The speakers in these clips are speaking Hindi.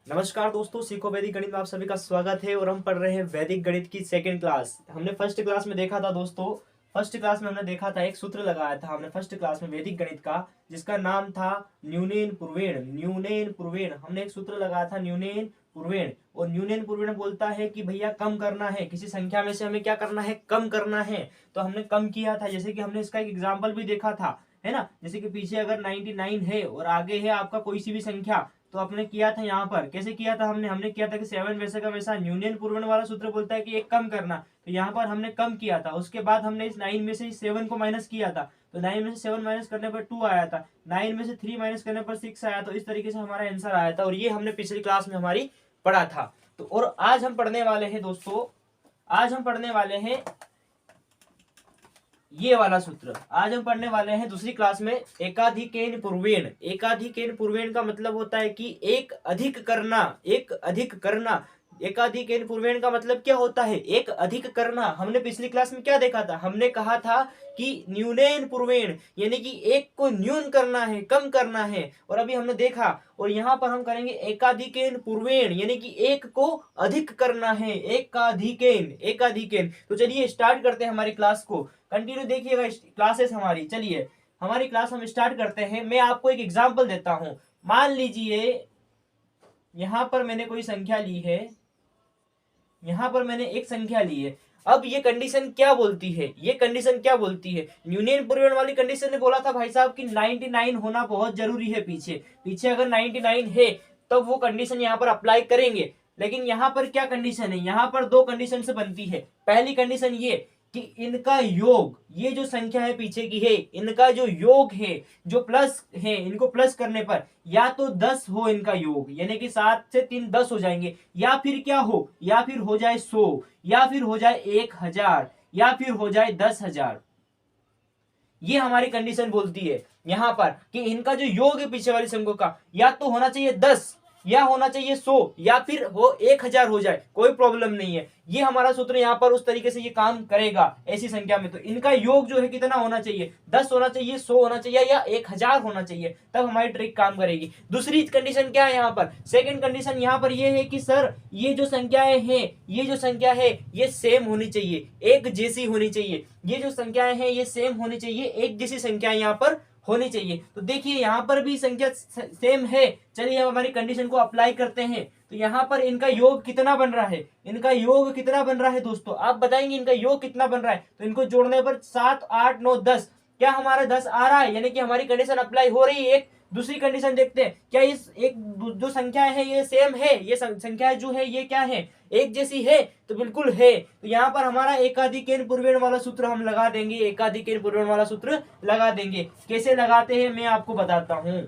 नमस्कार दोस्तों, सीखो वैदिक गणित में आप सभी का स्वागत है। और हम पढ़ रहे हैं वैदिक गणित की सेकंड क्लास। हमने फर्स्ट क्लास में देखा था दोस्तों, फर्स्ट क्लास में हमने देखा था, एक सूत्र लगाया था हमने फर्स्ट क्लास में वैदिक गणित का, जिसका नाम था न्यूनेन पूर्वेण। न्यूनेन पूर्वेण हमने एक सूत्र लगाया था, न्यूनेन पूर्वेण। और न्यूनेन पूर्वेण बोलता है कि भैया कम करना है, किसी संख्या में से हमें क्या करना है, कम करना है। तो हमने कम किया था, जैसे कि हमने इसका एक एग्जाम्पल भी देखा था, है ना। जैसे कि पीछे अगर 99 है और आगे है आपका कोई सी भी संख्या, तो आपने किया था यहाँ पर, कैसे किया था हमने किया था कि 7 वैसे का वैसा। न्यूनन पूर्वण वाला सूत्र बोलता है कि एक कम करना, तो यहाँ पर हमने कम किया था। उसके बाद हमने इस 9 में से 7 को माइनस किया था, तो 9 में से 7 माइनस करने पर 2 आया था, 9 में से 3 माइनस करने पर 6 आया। तो इस तरीके से हमारा आंसर आया था, और ये हमने पिछली क्लास में हमारी पढ़ा था। तो और आज हम पढ़ने वाले हैं दोस्तों, आज हम पढ़ने वाले हैं ये वाला सूत्र। आज हम पढ़ने वाले हैं दूसरी क्लास में एकाधिकेन पूर्वेण। एकाधिकेन पूर्वेण का मतलब होता है कि एक अधिक करना, एक अधिक करना। एकाधिकेन पूर्वेण का मतलब क्या होता है, एक अधिक करना। हमने पिछली क्लास में क्या देखा था, हमने कहा था कि न्यूनेन पूर्वेण यानी कि एक को न्यून करना है, कम करना है। और अभी हमने देखा, और यहाँ पर हम करेंगे एकाधिकेन पूर्वेण यानी कि एक को अधिक करना है, एकाधिकेन एकाधिकेन। तो चलिए स्टार्ट करते हैं हमारी क्लास को, कंटिन्यू देखिएगा क्लासेस हमारी। चलिए हमारी क्लास हम स्टार्ट करते हैं। मैं आपको एक एग्जांपल देता हूं। मान लीजिए यहां पर मैंने कोई संख्या ली है, यहां पर मैंने एक संख्या ली है। अब ये कंडीशन क्या बोलती है, ये कंडीशन क्या बोलती है, यूनियन पूर्वेण वाली कंडीशन ने बोला था भाई साहब कि 99 होना बहुत जरूरी है। पीछे पीछे अगर 99 है तब वो कंडीशन यहाँ पर अप्लाई करेंगे। लेकिन यहाँ पर क्या कंडीशन है, यहाँ पर दो कंडीशन से बनती है। पहली कंडीशन ये कि इनका योग, ये जो संख्या है पीछे की है, इनका जो योग है, जो प्लस है, इनको प्लस करने पर या तो 10 हो इनका योग, यानी कि 7 से 3 10 हो जाएंगे, या फिर क्या हो, या फिर हो जाए 100, या फिर हो जाए 1000, या फिर हो जाए 10,000। ये हमारी कंडीशन बोलती है यहां पर कि इनका जो योग है पीछे वाली संख्या का, या तो होना चाहिए 10, या होना चाहिए 100, या फिर हो 1000 हो जाए, कोई प्रॉब्लम नहीं है। ये हमारा सूत्र यहाँ पर उस तरीके से ये काम करेगा ऐसी संख्या में। तो इनका योग जो है कितना होना चाहिए, 10 होना चाहिए, 100 होना चाहिए, या 1000 होना चाहिए, तब हमारी ट्रिक काम करेगी। दूसरी कंडीशन क्या है यहाँ पर, सेकंड कंडीशन यहाँ पर ये है कि सर ये जो संख्याएं हैं, ये जो संख्या है ये सेम होनी चाहिए, एक जैसी होनी चाहिए। ये जो संख्याएं हैं ये सेम होनी चाहिए, एक जैसी संख्याएं यहाँ पर होनी चाहिए। तो देखिए यहाँ पर भी संख्या सेम है। चलिए हम हमारी कंडीशन को अप्लाई करते हैं। तो यहाँ पर इनका योग कितना बन रहा है, इनका योग कितना बन रहा है दोस्तों, आप बताएंगे इनका योग कितना बन रहा है। तो इनको जोड़ने पर 7 8 9 10, क्या हमारा 10 आ रहा है, यानी कि हमारी कंडीशन अप्लाई हो रही है। एक दूसरी कंडीशन देखते हैं, क्या इस एक जो संख्या है ये सेम है, ये संख्या जो है ये क्या है, एक जैसी है। तो बिल्कुल है। तो यहाँ पर हमारा एकाधिकेन पूर्वेण वाला सूत्र हम लगा देंगे, एकाधिकेन पूर्वेण वाला सूत्र लगा देंगे। कैसे लगाते हैं मैं आपको बताता हूं।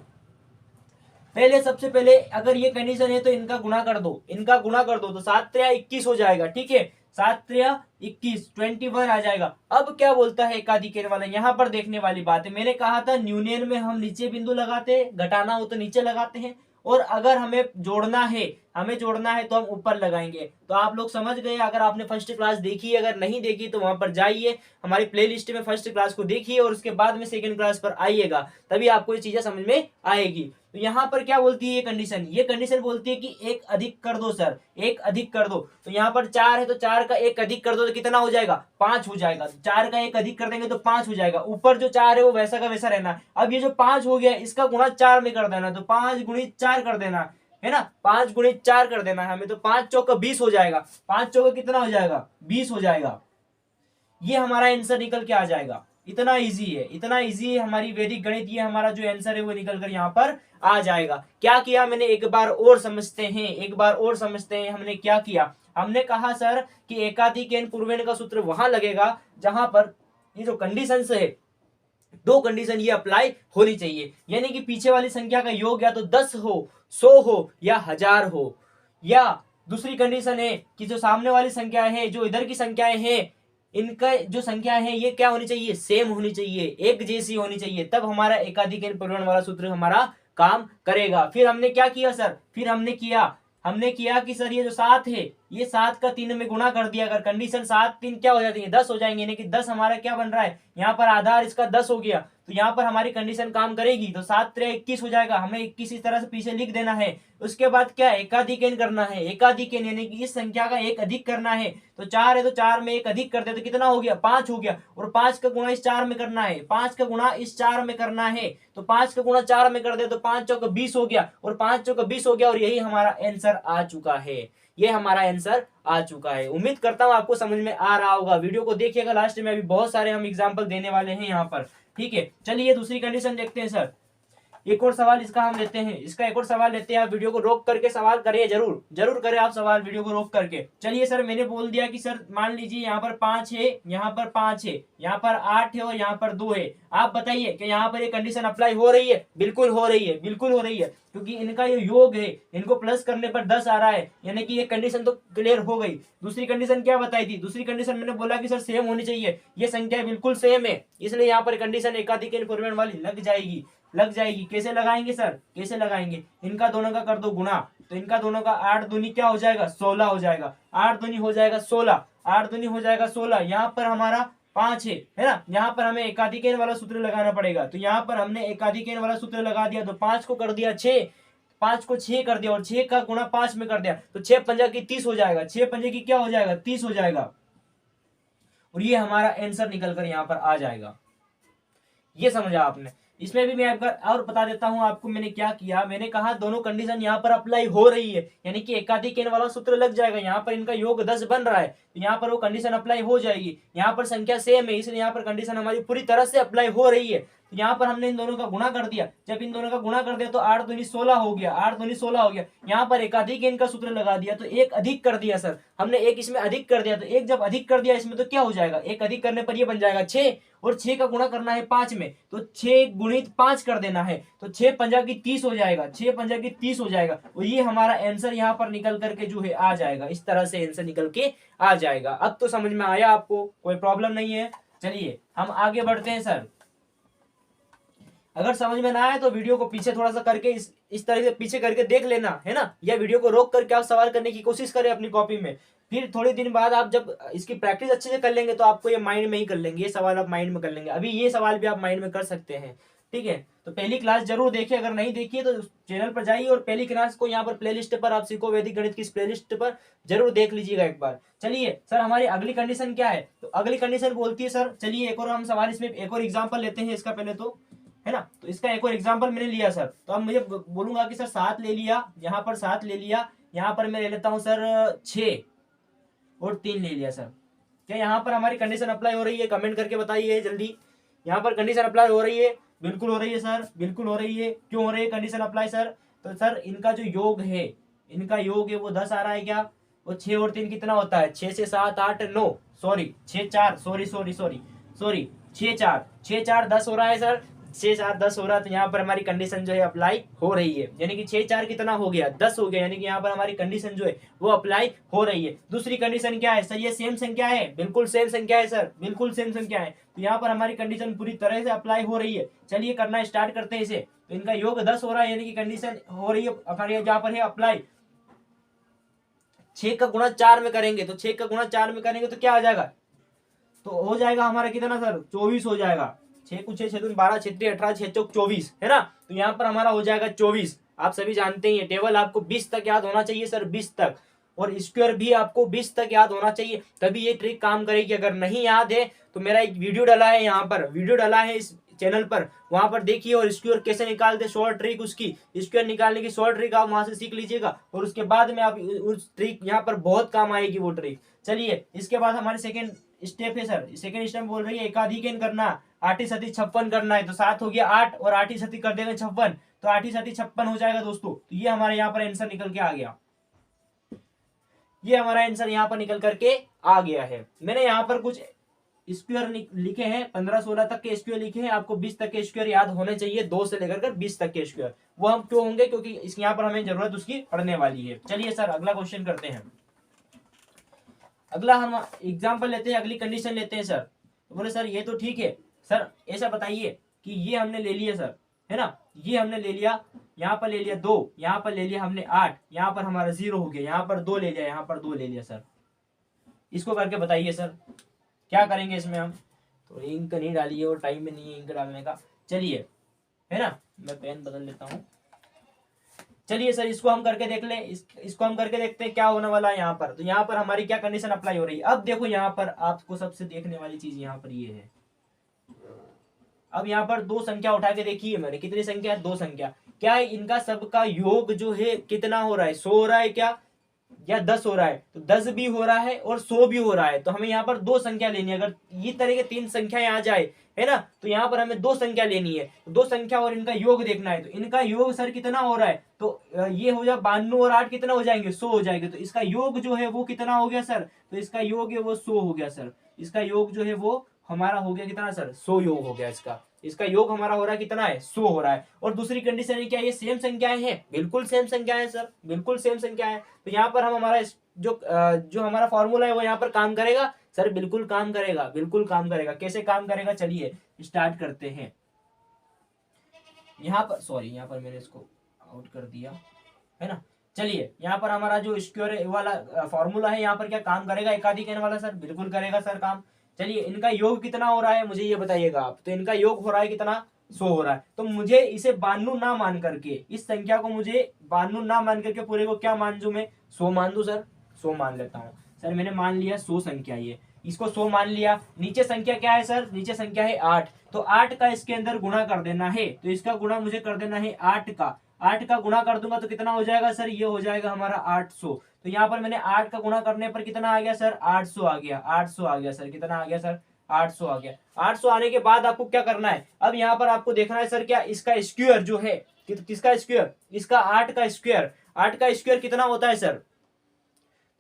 पहले सबसे पहले अगर ये कंडीशन है तो इनका गुणा कर दो, इनका गुणा कर दो, तो 7 3 21 हो जाएगा। ठीक है, 7 3 21 21 आ जाएगा। अब क्या बोलता है एकाधिकेन वाला, यहाँ पर देखने वाली बात है। मैंने कहा था न्यूनियन में हम नीचे बिंदु लगाते हैं, घटाना हो तो नीचे लगाते हैं, और अगर हमें जोड़ना है, हमें जोड़ना है तो हम ऊपर लगाएंगे। तो आप लोग समझ गए। अगर आपने फर्स्ट क्लास देखी है, अगर नहीं देखी तो वहां पर जाइए, हमारी प्लेलिस्ट में फर्स्ट क्लास को देखिए, और उसके बाद में सेकंड क्लास पर आइएगा, तभी आपको ये चीजें समझ में आएगी। तो यहाँ पर क्या बोलती है ये कंडीशन, ये कंडीशन बोलती है कि एक अधिक कर दो सर, एक अधिक कर दो। तो यहाँ पर 4 है तो 4 का एक अधिक कर दो तो कितना हो जाएगा, 5 हो जाएगा। 4 का एक अधिक कर देंगे तो 5 हो जाएगा। ऊपर जो 4 है वो वैसा का वैसा रहना। अब ये जो 5 हो गया इसका गुणा 4 में कर देना, तो 5 गुणित 4 कर देना, है ना, 5 गुणित 4 कर देना है हमें। तो 5 चौका 20 हो जाएगा, 5 चौका कितना हो जाएगा, 20 हो जाएगा। ये हमारा आंसर निकल के आ जाएगा। इतना इजी है, इतना इजी है हमारी वैदिक गणित। ये हमारा जो आंसर है वो निकल कर यहाँ पर आ जाएगा। क्या किया मैंने, एक बार और समझते हैं, एक बार और समझते हैं हमने क्या किया। हमने कहा सर कि एकाधिकेन पूर्वेण का सूत्र वहां लगेगा जहां पर ये जो कंडीशंस है, दो कंडीशन ये अप्लाई होनी चाहिए, यानी कि पीछे वाली संख्या का योग या तो 10 हो, 100 हो, या 1000 हो। या दूसरी कंडीशन है कि जो सामने वाली संख्या है, जो इधर की संख्याएं हैं, इनका जो संख्या है ये क्या होनी चाहिए, सेम होनी चाहिए, एक जैसी होनी चाहिए, तब हमारा एकाधिक परिवहन वाला सूत्र हमारा काम करेगा। फिर हमने क्या किया सर, फिर हमने किया कि सर ये जो 7 है, ये 7 का 3 में गुणा कर दिया। अगर कंडीशन 7 3 क्या हो जाती है, 10 हो जाएंगे, यानी कि 10 हमारा क्या बन रहा है, यहाँ पर आधार इसका 10 हो गया। तो यहाँ पर हमारी कंडीशन काम करेगी। तो 7 3 21 हो जाएगा, हमें 21 इस तरह से पीछे लिख देना है। उसके बाद क्या एकाधिक n करना है, एकाधिक n यानी कि इस संख्या का एक अधिक करना है। तो 4 है तो 4 में एक अधिक कर दे तो कितना हो गया, 5 हो गया। और 5 का गुणा इस 4 में करना है, 5 का गुणा इस 4 में करना है। तो 5 का गुणा 4 में कर दे तो 5 चौक 20 हो गया, और 5 चौक 20 हो गया, और यही हमारा आंसर आ चुका है। ये हमारा आंसर आ चुका है। उम्मीद करता हूं आपको समझ में आ रहा होगा। वीडियो को देखिएगा, लास्ट में अभी बहुत सारे हम एग्जांपल देने वाले हैं यहाँ पर। ठीक है, चलिए दूसरी कंडीशन देखते हैं सर। एक और सवाल इसका हम लेते हैं, इसका एक और सवाल लेते हैं। आप वीडियो को रोक करके सवाल करिए, जरूर जरूर करें आप सवाल वीडियो को रोक करके। चलिए सर, मैंने बोल दिया कि सर मान लीजिए यहाँ पर 5 है, यहाँ पर 5 है, यहाँ पर 8 है और यहाँ पर 2 है। आप बताइए कि यहाँ पर ये कंडीशन अप्लाई हो रही है? बिल्कुल हो रही है, बिल्कुल हो रही है, क्योंकि इनका ये योग है, इनको प्लस करने पर 10 आ रहा है, यानी कि ये कंडीशन तो क्लियर हो गई। दूसरी कंडीशन क्या बताई थी? दूसरी कंडीशन मैंने बोला कि सर सेम होनी चाहिए, ये संख्या बिल्कुल सेम है, इसलिए यहाँ पर कंडीशन एकाधिक पूर्वण वाली लग जाएगी, लग जाएगी। कैसे लगाएंगे सर, कैसे लगाएंगे? इनका दोनों का कर दो गुणा, तो इनका दोनों का 8 दूनी क्या हो जाएगा, 16 हो जाएगा। 8 दूनी हो जाएगा 16, 8 दूनी हो जाएगा 16। यहाँ पर हमारा 5 है ना, यहाँ पर हमें एकाधिक वाला सूत्र लगाना पड़ेगा। तो यहाँ पर हमने एकाधिक वाला सूत्र लगा दिया, तो 5 को कर दिया 6, 5 को 6 कर दिया, और 6 का गुणा 5 में कर दिया, तो 6 पंजा की 30 हो जाएगा, 6 पंजे की क्या हो जाएगा, 30 हो जाएगा। और ये हमारा आंसर निकल कर यहाँ पर आ जाएगा। ये समझा आपने? इसमें भी मैं एक बार और बता देता हूं आपको, मैंने क्या किया। मैंने कहा दोनों कंडीशन यहाँ पर अप्लाई हो रही है, यानी कि एकाधिक n वाला सूत्र लग जाएगा। यहाँ पर इनका योग 10 बन रहा है, तो यहाँ पर वो कंडीशन अप्लाई हो जाएगी। यहाँ पर संख्या सेम है, इसलिए यहाँ पर कंडीशन हमारी पूरी तरह से अप्लाई हो रही है। तो यहाँ पर हमने इन दोनों का गुणा कर दिया। जब इन दोनों का गुणा कर दिया तो 8 दूनी 16 हो गया, 8 दूनी 16 हो गया। यहाँ पर एकाधिक n का सूत्र लगा दिया, तो एक अधिक कर दिया सर हमने, एक इसमें अधिक कर दिया। तो एक जब अधिक कर दिया इसमें तो क्या हो जाएगा, एक अधिक करने पर ये बन जाएगा 6, और 6 का गुणा करना है 5 में, तो 6 गुणित 5 कर देना है, तो 6 पंजा की 30 हो जाएगा, 6 पंजा की 30 हो जाएगा। और ये हमारा आंसर यहाँ पर निकल करके जो है आ जाएगा। इस तरह से आंसर निकल के आ जाएगा। अब तो समझ में आया आपको, कोई प्रॉब्लम नहीं है। चलिए हम आगे बढ़ते हैं सर। अगर समझ में ना आए तो वीडियो को पीछे थोड़ा सा करके इस तरह से पीछे करके देख लेना है ना, या वीडियो को रोक करके आप सवाल करने की कोशिश करें अपनी कॉपी में। फिर थोड़े दिन बाद आप जब इसकी प्रैक्टिस अच्छे से कर लेंगे तो आपको ये माइंड में ही कर लेंगे, ये सवाल आप माइंड में कर लेंगे। अभी ये सवाल भी आप माइंड में कर सकते हैं। ठीक है, तो पहली क्लास जरूर देखिए, अगर नहीं देखिए तो चैनल पर जाइए और पहली क्लास को यहाँ पर प्लेलिस्ट पर आप सीखो वैदिक गणित की इस प्लेलिस्ट पर जरूर देख लीजिएगा एक बार। चलिए सर, हमारी अगली कंडीशन क्या है? तो अगली कंडीशन बोलती है सर, चलिए एक और हम सवाल इसमें एक और एग्जाम्पल लेते हैं इसका पहले तो, है ना। तो इसका एक और एग्जाम्पल मैंने लिया सर, तो अब मुझे बोलूंगा कि सर 7 ले लिया, यहाँ पर 7 ले लिया, यहाँ पर मैं ले लेता हूँ सर 6 और 3 ले लिया सर। क्या यहाँ पर हमारी कंडीशन अप्लाई हो रही है? कमेंट करके बताइए जल्दी। यहाँ पर कंडीशन अप्लाई हो रही है? बिल्कुल हो रही है सर, बिल्कुल हो रही है। क्यों हो रही है कंडीशन अप्लाई सर? तो सर इनका जो योग है, इनका योग है वो 10 आ रहा है क्या? वो 6 और 3 कितना होता है? 6 से 7 8 9, सॉरी 6 4, सॉरी 6 4 10 हो रहा है सर, 6 4 10 हो रहा है। तो यहाँ पर हमारी कंडीशन जो है अप्लाई हो रही है, यानी कि 6 4 कितना हो गया, 10 हो गया, यानी कि यहाँ पर हमारी कंडीशन जो है वो अप्लाई हो रही है। दूसरी कंडीशन क्या है सर? ये सेम संख्या है, बिल्कुल सेम संख्या है सर, बिल्कुल सेम संख्या है। तो यहाँ पर हमारी कंडीशन पूरी तरह से अप्लाई हो रही है। चलिए करना स्टार्ट करते हैं इसे। तो इनका योग 10 हो रहा है, यानी कि कंडीशन हो रही है हमारी जहाँ पर है अप्लाई। 6 का गुणा 4 में करेंगे, तो 6 का गुणा 4 में करेंगे तो क्या आ जाएगा? तो हो जाएगा हमारा कितना सर? 24 हो जाएगा। 6 कुछ 6 6 12 6 3 18 6 चौक 24, है ना। तो यहाँ पर हमारा हो जाएगा 24। आप सभी जानते ही है टेबल आपको 20 तक याद होना चाहिए सर, 20 तक, और स्क्वायर भी आपको 20 तक याद होना चाहिए, तभी ये ट्रिक काम करेगी। अगर नहीं याद है तो मेरा एक वीडियो डाला है, यहाँ पर वीडियो डाला है इस चैनल पर, वहां पर देखिए, और स्क्वायर कैसे निकालते शॉर्ट ट्रिक, उसकी स्क्वायर निकालने की शॉर्ट ट्रिक आप वहां से सीख लीजिएगा, और उसके बाद में आप उस ट्रिक यहाँ पर बहुत काम आएगी वो ट्रिक। चलिए इसके बाद हमारे सेकेंड स्टेप है सर। सेकेंड स्टेप बोल रही है एकाधिक n करना, 8 सती 56 करना है। तो 7 हो गया 8 और 8 सती कर देंगे 56, तो 8 सती 56 हो जाएगा दोस्तों। तो ये हमारे यहाँ पर आंसर निकल के आ गया, ये हमारा आंसर यहाँ पर निकल करके आ गया है। मैंने यहाँ पर कुछ स्क्वायर लिखे हैं, 15 16 तक के स्क्वायर लिखे हैं। आपको 20 तक के स्क्वायर याद होने चाहिए, 2 से लेकर 20 तक के स्क्वायर। वो हम क्यों होंगे? क्योंकि इस यहाँ पर हमें जरूरत उसकी पड़ने वाली है। चलिए सर अगला क्वेश्चन करते हैं। अगला हम एग्जाम्पल लेते हैं, अगली कंडीशन लेते हैं सर। तो बोले सर ये तो ठीक है सर, ऐसा बताइए कि ये हमने ले लिया सर, है ना, ये हमने ले लिया, यहाँ पर ले लिया 2, यहाँ पर ले लिया हमने 8, यहाँ पर हमारा 0 हो गया, यहाँ पर 2 ले लिया, यहाँ पर 2 ले लिया सर। इसको करके बताइए सर क्या करेंगे इसमें हम? तो इंक नहीं डालिए और टाइम में नहीं है इंक डालने का। चलिए, है ना, मैं पेन बदल लेता हूँ। चलिए सर, इसको हम करके देख ले, इसको हम करके देखते हैं क्या होने वाला है यहाँ पर। तो यहाँ पर हमारी क्या कंडीशन अप्लाई हो रही है। अब देखो यहाँ पर आपको सबसे देखने वाली चीज यहाँ पर ये है। अब यहाँ पर दो संख्या उठा के देखी है मैंने, कितनी संख्या, दो संख्या। क्या इनका सबका योग जो है कितना हो रहा है, 100 हो रहा है क्या, या 10 हो रहा है। तो 10 भी हो रहा है और 100 भी हो रहा है। तो हमें यहाँ पर दो संख्या लेनी है। अगर ये तरह के तीन संख्याएं आ जाए, है ना, तो यहाँ पर हमें दो संख्या लेनी है। तो दो संख्या और इनका योग देखना है। तो इनका योग सर कितना हो रहा है, तो ये हो जाए 92 और 8 कितना हो जाएंगे, 100 हो जाएंगे। तो इसका योग जो है वो कितना हो गया सर, तो इसका योग है वो 100 हो गया सर। इसका योग जो है वो हमारा हो गया कितना सर, 100 योग हो गया इसका। इसका योग हमारा हो रहा है कितना है, 100 हो रहा है। और दूसरी कंडीशन है क्या, ये सेम संख्याएं हैं, बिल्कुल सेम संख्याएं सर, बिल्कुल सेम संख्या है। तो यहाँ पर हम हमारा जो हमारा फॉर्मूला है वो यहाँ पर काम करेगा सर, बिल्कुल काम करेगा, बिल्कुल काम करेगा। कैसे काम करेगा, चलिए स्टार्ट करते हैं। यहाँ पर सॉरी, यहाँ पर मैंने इसको आउट कर दिया, है ना। चलिए यहाँ पर हमारा जो स्क्वायर वाला फॉर्मूला है, यहाँ पर क्या काम करेगा, एकाधिक n वाला सर, बिल्कुल करेगा सर काम। चलिए इनका योग कितना हो रहा है मुझे ये बताइएगा आप। तो इनका योग हो रहा है कितना, 100 हो रहा है। तो मुझे इसे 92 ना मान करके, इस संख्या को मुझे 92 ना मान करके पूरे को क्या मान दू मैं, 100 मान दू सर। 100 मान लेता हूँ सर, मैंने मान लिया 100 संख्या, ये इसको 100 मान लिया। नीचे संख्या क्या है सर, नीचे संख्या है 8। तो 8 का इसके अंदर गुणा कर देना है। तो इसका गुणा मुझे कर देना है 8 का। 8 का गुणा कर दूंगा तो कितना हो जाएगा सर, ये हो जाएगा हमारा 800। तो यहाँ पर मैंने 8 का गुणा करने पर कितना आ गया सर, 800 आ गया। 800 आ गया सर, कितना आ गया सर, 800 आ गया। 800 आने के बाद आपको क्या करना है, अब यहाँ पर आपको देखना है सर क्या इसका स्क्वायर जो है, किसका स्क्वायर, इसका 8 का स्क्वायर। 8 का स्क्वायर कितना होता है सर,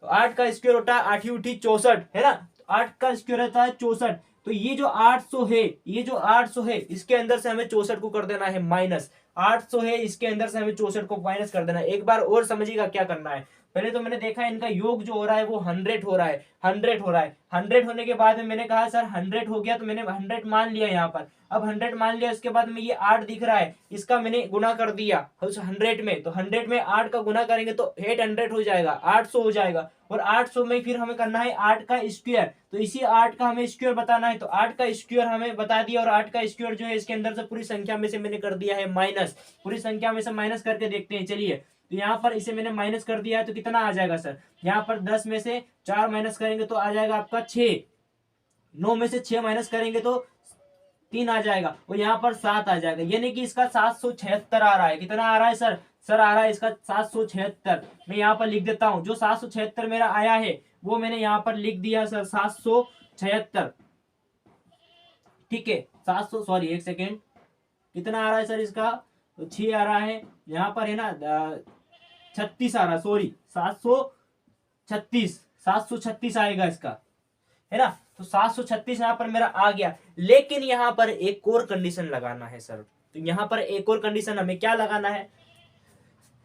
तो 8 का स्क्वायर होता है 8 उठी 64, है ना। तो 8 का स्क्वायर होता है 64। तो ये जो 800 है, ये जो 800 है, इसके अंदर से हमें 64 को कर देना है माइनस। 800 है, इसके अंदर से हमें 64 को माइनस कर देना है। एक बार और समझिएगा क्या करना है। पहले तो मैंने देखा इनका योग जो हो रहा है वो 100 हो रहा है, 100 हो रहा है। 100 होने के बाद में मैंने कहा सर 100 हो गया, तो मैंने 100 मान लिया यहाँ पर। अब 100 मान लिया, इसके बाद में ये 8 दिख रहा है, इसका मैंने गुना कर दिया उस 100 में। तो 100 में 8 का गुना करेंगे तो 800 हो जाएगा, 800 हो जाएगा। और 800 में फिर हमें करना है 8 का स्क्वायर। तो इसी 8 का हमें स्क्वायर बताना है। तो 8 का स्क्वायर हमें बता दिया, और 8 का स्क्वायर जो है इसके अंदर से पूरी संख्या में से मैंने कर दिया है माइनस। पूरी संख्या में से माइनस करके देखते हैं। चलिए, तो यहाँ पर इसे मैंने माइनस कर दिया है, तो कितना आ जाएगा सर, यहाँ पर 10 में से 4 माइनस करेंगे तो आ जाएगा आपका 6। 9 में से 6 माइनस करेंगे तो 3 आ जाएगा, और यहाँ पर 7 आ जाएगा। यानी कि इसका 776 आ रहा है। कितना आ रहा है सर, सर आ रहा है इसका 776। मैं यहाँ पर लिख देता हूं, जो 776 मेरा आया है वो मैंने यहाँ पर लिख दिया सर, 776। ठीक है, 700 सॉरी एक सेकेंड, कितना आ रहा है सर इसका, तो 6 आ रहा है। यहाँ पर है ना 36 आ रहा है, सॉरी 736, 736 आएगा इसका, है ना। तो 736 यहाँ पर मेरा आ गया। लेकिन यहाँ पर एक और कंडीशन लगाना है सर। तो यहाँ पर एक और कंडीशन हमें क्या लगाना है,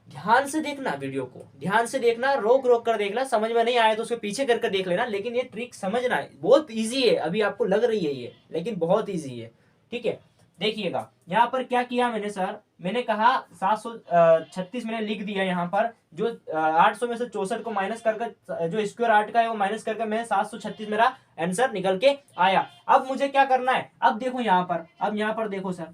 ध्यान से देखना, वीडियो को ध्यान से देखना, रोक रोक कर देखना। समझ में नहीं आया तो उसके पीछे करके देख लेना। लेकिन ये ट्रिक समझना है, बहुत इजी है। अभी आपको लग रही है ये, लेकिन बहुत इजी है। ठीक है, देखिएगा यहाँ पर क्या किया मैंने सर, मैंने कहा 736 मैंने लिख दिया यहाँ पर। जो 800 में से 64 को माइनस करके, जो स्क्वायर 8 का है वो माइनस करके मैं 736 मेरा आंसर निकल के आया। अब मुझे क्या करना है, अब देखो यहाँ पर, अब यहाँ पर देखो सर,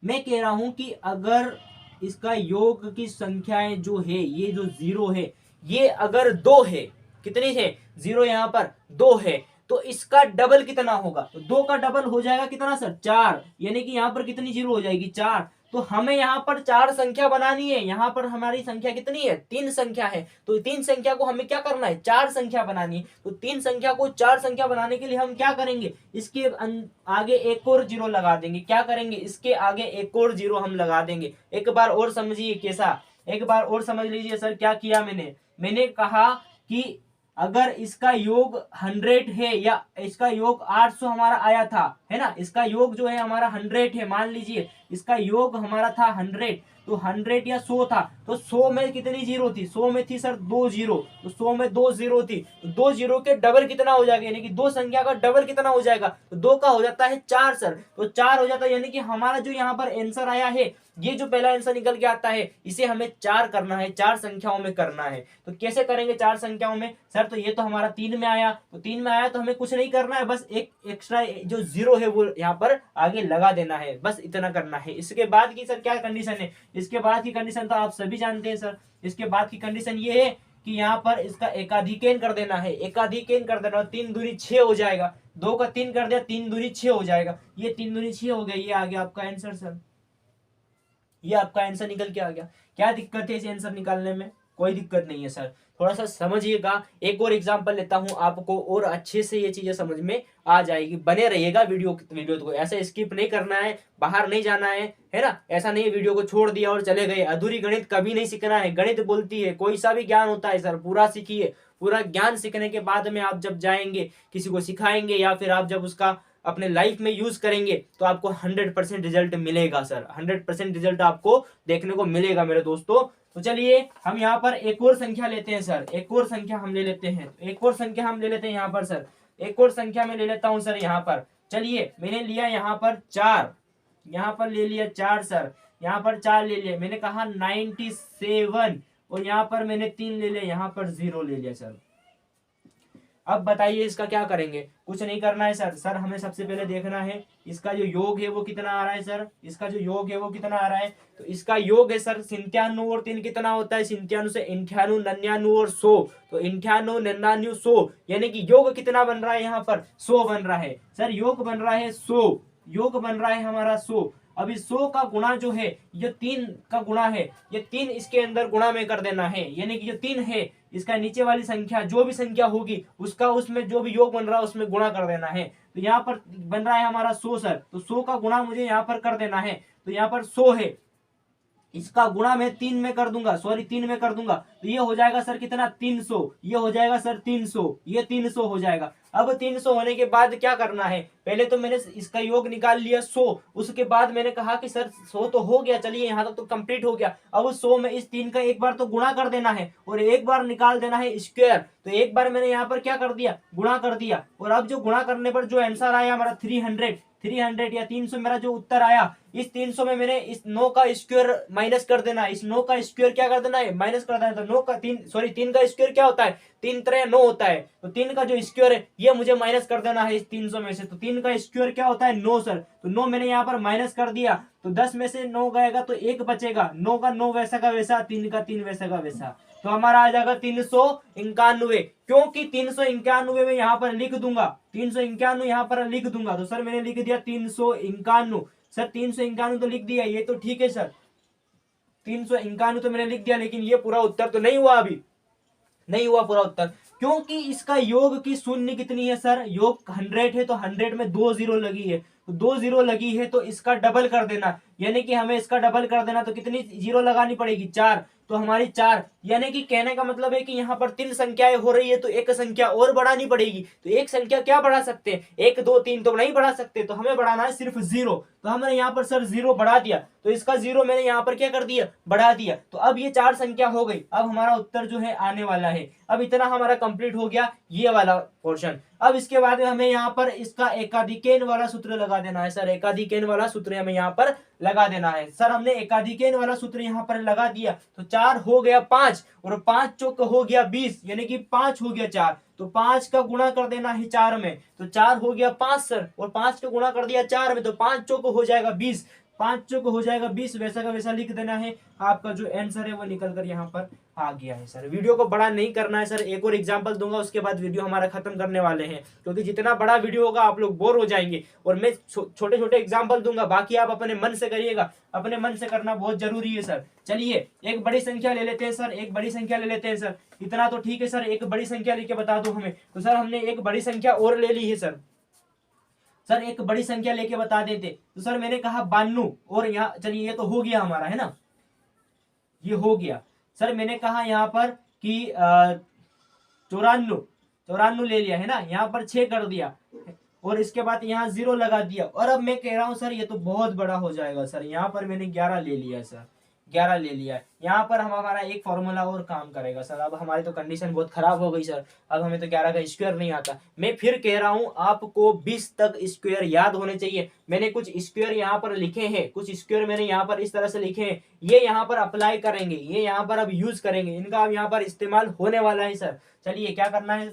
मैं कह रहा हूं कि अगर इसका योग की संख्याएं जो है, ये जो 0 है, ये अगर 2 है, कितनी है 0 यहाँ पर 2 है, तो इसका डबल कितना होगा, तो 2 का डबल हो जाएगा कितना सर, 4। यानी कि यहाँ पर कितनी 0 हो जाएगी, 4। तो हमें यहाँ पर 4 संख्या बनानी है। यहाँ पर हमारी संख्या कितनी है, 3 संख्या है। तो 3 संख्या को हमें क्या करना है, 4 संख्या बनानी है। तो 3 संख्या को 4 संख्या बनाने के लिए हम क्या करेंगे, इसके आगे एक और 0 लगा देंगे। क्या करेंगे, इसके आगे एक और 0 हम लगा देंगे। एक बार और समझिए कैसा, एक बार और समझ लीजिए सर क्या किया मैंने कहा कि अगर इसका योग 100 है, या इसका योग 800 हमारा आया था, है ना, इसका योग जो है हमारा 100 है, मान लीजिए इसका योग हमारा था 100, तो 100 या 100 था, तो 100 में कितनी 0 थी, 100 में थी सर 2 0। तो 100 में 2 0 थी, तो 2 0 के डबल कितना हो जाएगा, यानी कि 2 संख्या का डबल कितना हो जाएगा, तो 2 का हो जाता है 4 सर। तो 4 हो जाता है, यानी कि हमारा जो यहाँ पर आंसर आया है ये जो पहला आंसर निकल के आता है इसे हमें 4 करना है, 4 संख्याओं में करना है। तो कैसे करेंगे 4 संख्याओं में सर? तो ये तो हमारा 3 में आया, तो 3 में आया तो हमें कुछ नहीं करना है, बस एक एक्स्ट्रा जो 0 है वो यहाँ पर आगे लगा देना है, बस इतना करना है। इसके बाद की सर क्या कंडीशन है? इसके बाद की कंडीशन तो आप सभी जानते हैं सर। इसके बाद की कंडीशन ये है कि यहाँ पर इसका एकाधिकेन कर देना है, एकाधिकेन कर देना, 3 दूनी 6 हो जाएगा। 2 का 3 कर दिया, 3 दूनी 6 हो जाएगा। ये 3 दूनी 6 हो गया, ये आ गया आपका आंसर सर। ये आपका आंसर निकल के आ गया। क्या दिक्कत है इस आंसर निकालने में? कोई दिक्कत नहीं है सर, थोड़ा सा समझिएगा। एक और एग्जांपल लेता हूं आपको और अच्छे से ये चीजें समझ में आ जाएगी। बने रहिएगा वीडियो को, ऐसे स्किप नहीं करना है, बाहर नहीं जाना है ना? ऐसा नहीं वीडियो को छोड़ दिया और चले गए। अधूरी गणित कभी नहीं सीखना है। गणित बोलती है कोई सा भी ज्ञान होता है सर, पूरा सीखिए। पूरा ज्ञान सीखने के बाद में आप जब जाएंगे किसी को सिखाएंगे या फिर आप जब उसका अपने लाइफ में यूज करेंगे तो आपको 100% रिजल्ट मिलेगा सर, 100% रिजल्ट आपको देखने को मिलेगा मेरे दोस्तों। तो चलिए हम यहाँ पर एक और संख्या लेते हैं सर, एक और संख्या हम ले लेते हैं, एक और संख्या हम ले लेते हैं यहाँ पर सर। एक और संख्या में ले लेता हूँ सर यहाँ पर। चलिए मैंने लिया यहाँ पर 4, यहाँ पर ले लिया 4 सर, यहाँ पर 4 ले लिया। मैंने कहा 97 और यहाँ पर मैंने 3 ले लिया, यहाँ पर 0 ले लिया सर। अब बताइए इसका क्या करेंगे? कुछ नहीं करना है सर। सर हमें सबसे पहले देखना है इसका जो योग है वो कितना आ रहा है सर। इसका जो योग है वो कितना आ रहा है? तो इसका योग है सर 97 और 3 कितना होता है? 97 से 98, 99 और 100, तो 98, 99, 100, यानी कि योग कितना बन रहा है यहाँ पर? 100 बन रहा है सर। योग बन रहा है 100, योग बन रहा है हमारा 100। अब इस 100 का गुणा जो है, ये 3 का गुणा है, ये 3 इसके अंदर गुणा में कर देना है, यानी कि जो 3 है इसका नीचे वाली संख्या जो भी संख्या होगी उसका उसमें जो भी योग बन रहा है उसमें गुणा कर देना है। तो यहाँ पर बन रहा है हमारा 100 सर, तो 100 का गुणा मुझे यहाँ पर कर देना है। तो यहाँ पर 100 है, इसका गुणा मैं 3 में कर दूंगा, सॉरी 3 में कर दूंगा, तो ये हो जाएगा सर कितना? 300। ये हो जाएगा सर 300, ये 300 हो जाएगा। अब 300 होने के बाद क्या करना है? पहले तो मैंने इसका योग निकाल लिया 100, उसके बाद मैंने कहा कि सर 100 तो हो गया, चलिए यहाँ तक तो कंप्लीट हो गया। अब 100 में इस 3 का एक बार तो गुणा कर देना है और एक बार निकाल देना है स्क्वायर। तो एक बार मैंने यहाँ पर क्या कर दिया? गुणा कर दिया। और अब जो गुणा करने पर जो आंसर आया हमारा 300 या 300 मेरा जो उत्तर आया, इस 300 में मैंने इस 9 का स्क्वायर माइनस कर देना है। इस 9 का स्क्वायर क्या कर देना है? माइनस कर देना है। तो 9 का 3 का स्क्वायर क्या होता है? 3 3 9 होता है। तो 3 का जो स्क्वायर है ये मुझे माइनस कर देना है इस 300 में से। तो 3 का स्क्वायर क्या होता है? 9 सर। तो 9 मैंने यहाँ पर माइनस कर दिया, तो 10 में से 9 गएगा तो 1 बचेगा। 9 का 9 वैसा का वैसा, 3 का 3 वैसा का वैसा, तो हमारा आ जाएगा 391। क्योंकि 391 में यहाँ पर लिख दूंगा, 391 यहाँ पर लिख दूंगा। तो सर मैंने लिख दिया 391 सर, 391 तो लिख दिया, ये तो ठीक है सर, 391 तो मैंने लिख दिया, लेकिन ये पूरा उत्तर तो नहीं हुआ, अभी नहीं हुआ पूरा उत्तर। क्योंकि इसका योग की शून्य कितनी है सर? योग 100 है, तो 100 में 2 0 लगी है, तो 2 0 लगी है, तो इसका डबल कर देना, यानी कि हमें इसका डबल कर देना। तो कितनी 0 लगानी पड़ेगी? 4, तो हमारी 4, यानी कि कहने का मतलब है कि यहाँ पर 3 संख्याएं हो रही है तो एक संख्या और बढ़ानी पड़ेगी। तो एक संख्या क्या बढ़ा सकते हैं? 1 2 3 तो नहीं बढ़ा सकते, तो हमें बढ़ाना है सिर्फ 0। तो हमने यहाँ पर सर 0 बढ़ा दिया, तो इसका 0 मैंने यहाँ पर क्या कर दिया? बढ़ा दिया। तो अब ये 4 संख्या हो गई। अब हमारा उत्तर जो है आने वाला है। अब इतना हमारा कंप्लीट हो गया ये वाला पोर्शन। अब इसके बाद में हमें यहाँ पर इसका एकाधिकेन वाला सूत्र लगा देना है सर। एकाधिकेन वाला सूत्र हमें यहाँ पर लगा देना है सर। हमने एकाधिकेन वाला सूत्र यहाँ पर लगा दिया, तो 4 हो गया 5 और 5 चौक हो गया 20, यानी कि 5 हो गया 4। तो 5 का गुणा कर देना है 4 में, तो 4 हो गया 5 सर, और 5 का गुणा कर दिया 4 में, तो 5 चौक हो जाएगा 20, 5 चौक हो जाएगा 20, वैसा का वैसा लिख देना है। आपका जो आंसर है वो निकल कर यहाँ पर आ गया है सर। वीडियो को बड़ा नहीं करना है सर, एक और एग्जांपल दूंगा उसके बाद वीडियो हमारा खत्म करने वाले हैं, क्योंकि जितना बड़ा वीडियो होगा आप लोग बोर हो जाएंगे। और मैं छोटे छोटे एग्जांपल दूंगा, बाकी आप अपने मन से करिएगा, अपने मन से करना बहुत जरूरी है सर। चलिए एक बड़ी संख्या ले लेते हैं सर, एक बड़ी संख्या ले लेते हैं सर। इतना तो ठीक है सर, एक बड़ी संख्या लेके बता दो हमें। तो सर हमने एक बड़ी संख्या और ले ली है सर, सर एक बड़ी संख्या लेके बता देते। तो सर मैंने कहा 92, और यहाँ चलिए ये तो हो गया हमारा, है ना, ये हो गया सर। मैंने कहा यहाँ पर कि 94 ले लिया है ना, यहाँ पर 6 कर दिया, और इसके बाद यहाँ 0 लगा दिया। और अब मैं कह रहा हूँ सर ये तो बहुत बड़ा हो जाएगा सर, यहाँ पर मैंने 11 ले लिया सर, 11 ले लिया है। यहाँ पर हम हमारा एक फॉर्मूला और काम करेगा सर। अब हमारी तो कंडीशन बहुत खराब हो गई सर, अब हमें तो 11 का स्क्वायर नहीं आता। मैं फिर कह रहा हूँ आपको 20 तक स्क्वायर याद होने चाहिए। मैंने कुछ स्क्वायर यहाँ पर लिखे हैं, कुछ स्क्वायर मैंने यहाँ पर इस तरह से लिखे हैं, ये यहाँ पर अप्लाई करेंगे, ये यहाँ पर अब यूज करेंगे, इनका अब यहाँ पर इस्तेमाल होने वाला है सर। चलिए क्या करना है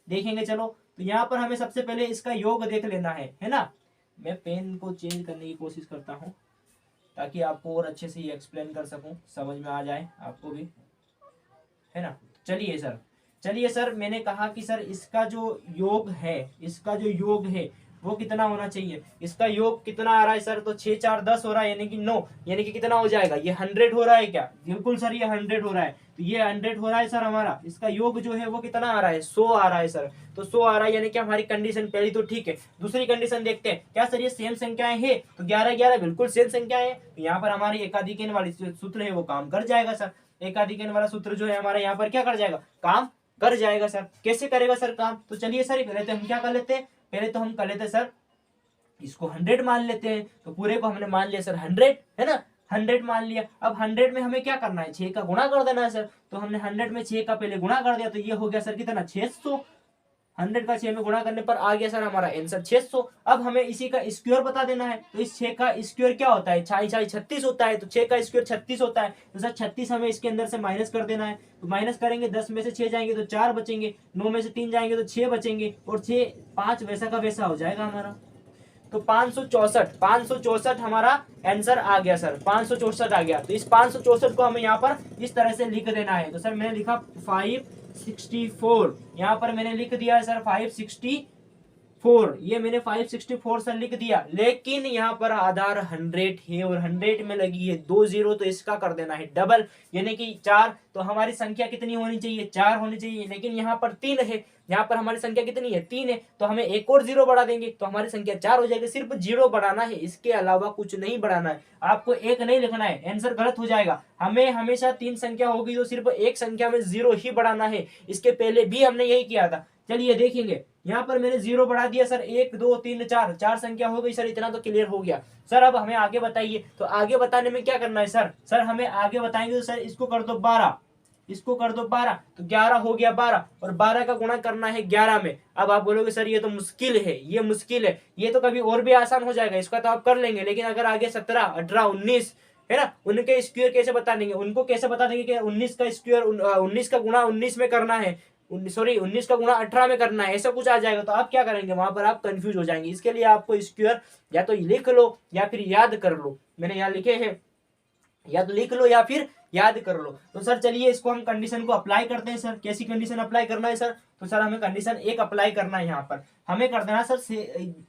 देखेंगे। चलो तो यहाँ पर हमें सबसे पहले इसका योग देख लेना है ना। मैं पेन को चेंज करने की कोशिश करता हूँ ताकि आपको और अच्छे से ये एक्सप्लेन कर सकूं, समझ में आ जाए आपको भी, है ना। चलिए सर मैंने कहा कि सर इसका जो योग है, इसका जो योग है वो कितना होना चाहिए। इसका योग कितना आ रहा है सर, तो 6 4 10 हो रहा है, यानी कि 9, यानी कि कितना हो जाएगा, ये 100 हो रहा है क्या, बिल्कुल सर ये 100 हो रहा है। तो ये 100 हो रहा है सर हमारा। इसका योग जो है वो कितना आ रहा है, 100 आ रहा है सर। तो 100 आ रहा है, यानी कि हमारी कंडीशन पहली तो ठीक है। दूसरी कंडीशन देखते हैं, क्या सर ये सेम संख्याएं है, तो 11 11 बिल्कुल सेम संख्याएं है। तो यहाँ पर हमारी एकाधिक वाली सूत्र है वो काम कर जाएगा सर। एकाधिक वाला सूत्र जो है हमारा यहाँ पर क्या कर जाएगा, काम कर जाएगा सर। कैसे करेगा सर काम, तो चलिए सर पहले तो हम क्या कर लेते हैं, पहले तो हम कर लेते हैं सर इसको 100 मान लेते हैं। तो पूरे को हमने मान लिया सर 100, है ना, 100 मान लिया। अब 100 में हमें क्या करना है, 6 का गुणा कर देना है सर। तो हमने 100 में 6 का पहले गुणा कर दिया, तो ये हो गया सर कितना, 600। 100 का 6 में गुणा करने पर आ गया सर हमारा आंसर 600। अब हमें इसी का स्क्वायर बता देना है। तो इस 6 का स्क्वायर क्या होता है, 6 6 36 होता है। तो 6 का स्क्वायर 36 होता है। तो सर 36 हमें इसके अंदर से माइनस कर देना है। तो माइनस करेंगे, 10 में से 6 जाएंगे तो 4 बचेंगे, 9 में से 3 जाएंगे तो 6 बचेंगे, और 6 5 वैसा का वैसा हो जाएगा हमारा। तो 564 हमारा आंसर आ गया सर, 564 आ गया। तो इस 564 को हमें यहाँ पर इस तरह से लिख देना है। तो सर मैंने लिखा 564, यहाँ पर मैंने लिख दिया है सर 564, ये मैंने 564 सर लिख दिया। लेकिन यहाँ पर आधार 100 है और 100 में लगी है 2 0, तो इसका कर देना है डबल, यानी कि 4। तो हमारी संख्या कितनी होनी चाहिए, 4 होनी चाहिए। लेकिन यहाँ पर 3 है, यहाँ पर हमारी संख्या कितनी है, 3 है। तो हमें एक और 0 बढ़ा देंगे तो हमारी संख्या 4 हो जाएगी। सिर्फ 0 बढ़ाना है, इसके अलावा कुछ नहीं बढ़ाना है। आपको एक नहीं लिखना है, आंसर गलत हो जाएगा। हमें हमेशा 3 संख्या होगी तो सिर्फ एक संख्या में 0 ही बढ़ाना है। इसके पहले भी हमने यही किया था। चलिए देखेंगे, यहाँ पर मैंने 0 बढ़ा दिया सर, 1 2 3 4, 4 संख्या हो गई सर, इतना तो क्लियर हो गया सर। अब हमें आगे बताइए, तो आगे बताने में क्या करना है सर, सर हमें आगे बताएंगे तो सर इसको कर दो 12, इसको कर दो 12, तो 11 हो गया 12, और 12 का गुणा करना है 11 में। अब आप बोलोगे सर ये तो मुश्किल है, ये मुश्किल है, ये तो कभी और भी आसान हो जाएगा, इसका तो आप कर लेंगे। लेकिन अगर आगे 17 18 19 है ना, उनके स्क्वायर कैसे बता देंगे, उनको कैसे बता देंगे कि 19 का स्क्वायर 19 का गुणा 19 में करना है, 19 का गुणा 18 में करना है, ऐसा कुछ आ जाएगा। तो आप क्या करेंगे, वहां पर आप कंफ्यूज हो जाएंगे। इसके लिए आपको स्क्वायर या तो लिख लो या फिर याद कर लो। मैंने यहाँ लिखे हैं, या तो लिख लो या फिर याद कर लो। तो सर चलिए इसको हम कंडीशन को अप्लाई करते हैं सर। कैसी कंडीशन अप्लाई करना है सर, तो सर हमें कंडीशन 1 अप्लाई करना है। यहाँ पर हमें कर देना सर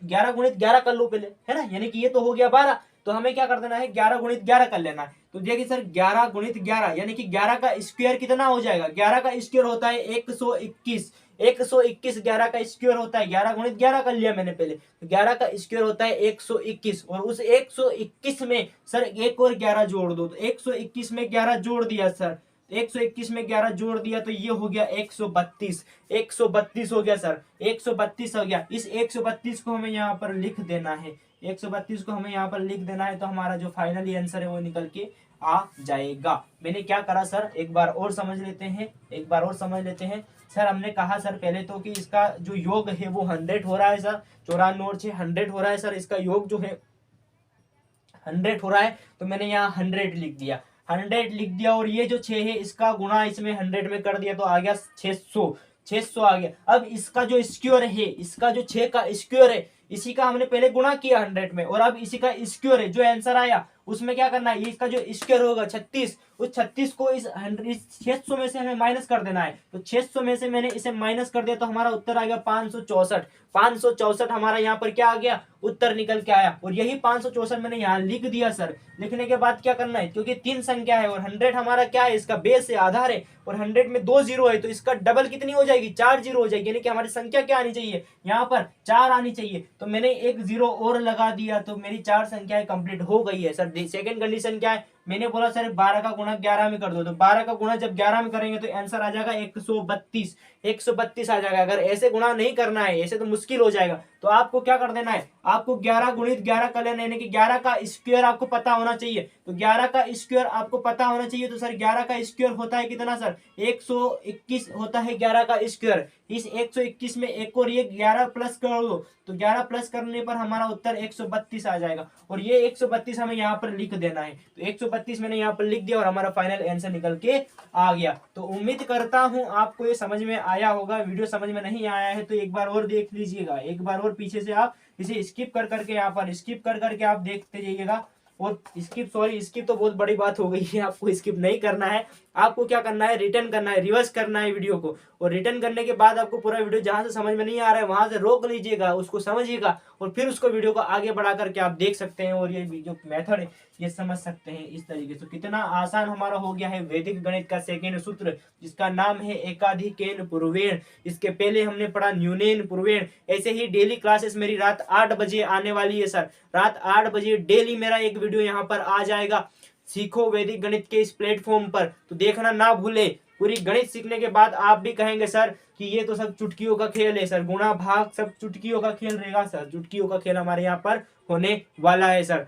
11 गुणित 11 कर लो पहले, है ना, यानी कि ये तो हो गया 12, तो हमें क्या कर देना है 11 गुणित 11 कर लेना है। तो देखिए सर 11 गुणित 11 यानी कि 11 का स्क्वायर कितना हो जाएगा, 11 का स्क्वायर होता है 121, 121 11 का स्क्वायर होता है, 11 गुणित 11 कर लिया मैंने पहले, तो 11 का स्क्वायर होता है 121, और उस 121 में सर एक और 11 जोड़ दो। तो 121 में 11 जोड़ दिया सर, 121 में 11 जोड़ दिया तो ये हो गया 132, 132 हो गया सर, 132 हो गया। इस 132 को हमें यहाँ पर लिख देना है, 132 को हमें यहाँ पर लिख देना है। तो हमारा जो फाइनली आंसर है वो निकल के आ जाएगा। मैंने क्या करा सर, एक बार और समझ लेते हैं, एक बार और समझ लेते हैं। सर हमने कहा सर पहले तो कि इसका जो योग है वो 100 हो रहा है सर, 94 और 6 100 हो रहा है सर। इसका योग जो है 100 हो रहा है, तो मैंने यहाँ 100 लिख दिया, 100 लिख दिया। और ये जो 6 है इसका गुणा इसमें 100 में कर दिया तो आ गया 600, 600 आ गया। अब इसका जो स्क्वायर है, इसका जो 6 का स्क्वायर है, इसी का हमने पहले गुणा किया 100 में, और अब इसी का स्क्वायर है जो आंसर आया उसमें क्या करना है, इसका जो स्क्वायर होगा 36, उस 36 को इस 600 में से हमें माइनस कर देना है। तो 600 में से मैंने इसे माइनस कर दिया तो हमारा उत्तर आ गया 564, 564 हमारा यहाँ पर क्या आ गया, उत्तर निकल के आया। और यही 564 मैंने यहाँ लिख दिया सर। लिखने के बाद क्या करना है, क्योंकि 3 संख्या है और 100 हमारा क्या है, इसका बेस है, आधार है, और 100 में 2 0 है, तो इसका डबल कितनी हो जाएगी, 4 0 हो जाएगी। यानी कि हमारी संख्या क्या आनी चाहिए, यहाँ पर 4 आनी चाहिए। तो मैंने एक 0 और लगा दिया तो मेरी 4 संख्याएं कंप्लीट हो गई है सर। सेकंड कंडीशन क्या है, मैंने बोला सर 12 का गुणा 11 में कर दो, तो 12 का गुणा जब 11 में करेंगे तो आंसर आ जाएगा 132, 132 आ जाएगा। अगर ऐसे गुणा नहीं करना है, ऐसे तो मुश्किल हो जाएगा, तो आपको क्या कर देना है, आपको 11 गुणित 11 कर लेना है, यानी कि 11 का स्क्वायर आपको पता होना चाहिए। तो 11 का स्क्वायर आपको पता होना चाहिए, तो सर 11 का स्क्वायर होता है कितना सर, 121 होता है 11 का स्क्वायर। इस 121 में एक और ये 11 प्लस कर दो, तो 11 प्लस करने पर हमारा उत्तर 132 आ जाएगा, और ये 132 हमें यहाँ पर लिख देना है। तो 132 मैंने यहाँ पर लिख दिया और हमारा फाइनल आंसर निकल के आ गया। तो उम्मीद करता हूँ आपको ये समझ में आया होगा। वीडियो समझ में नहीं आया है तो एक बार और देख लीजिएगा, एक बार और पीछे से आप इसे स्किप कर करके, यहाँ पर स्किप कर करके आप देखते जाइएगा। और स्किप तो बहुत बड़ी बात हो गई है, आपको स्किप नहीं करना है। आपको क्या करना है, रिटर्न करना है, रिवर्स करना है वीडियो को, और रिटर्न करने के बाद आपको पूरा वीडियो जहां से समझ में नहीं आ रहा है वहां से रोक लीजिएगा, उसको समझिएगा, और फिर उसको वीडियो को आगे बढ़ा करके आप देख सकते हैं, और ये जो मेथड है ये समझ सकते हैं इस तरीके से। कितना आसान हमारा हो गया है वैदिक गणित का सेकेंड सूत्र, जिसका नाम है एकाधिकेन पूर्वेण। इसके पहले हमने पढ़ा न्यूनेन पूर्वेण। ऐसे ही डेली क्लासेस मेरी रात 8 बजे आने वाली है सर, रात 8 बजे डेली मेरा एक वीडियो यहाँ पर आ जाएगा, सीखो वैदिक गणित के इस प्लेटफॉर्म पर, तो देखना ना भूले। पूरी गणित सीखने के बाद आप भी कहेंगे सर कि ये तो सब चुटकियों का खेल है सर, गुणा भाग सब चुटकियों का खेल रहेगा सर, चुटकियों का खेल हमारे यहाँ पर होने वाला है सर।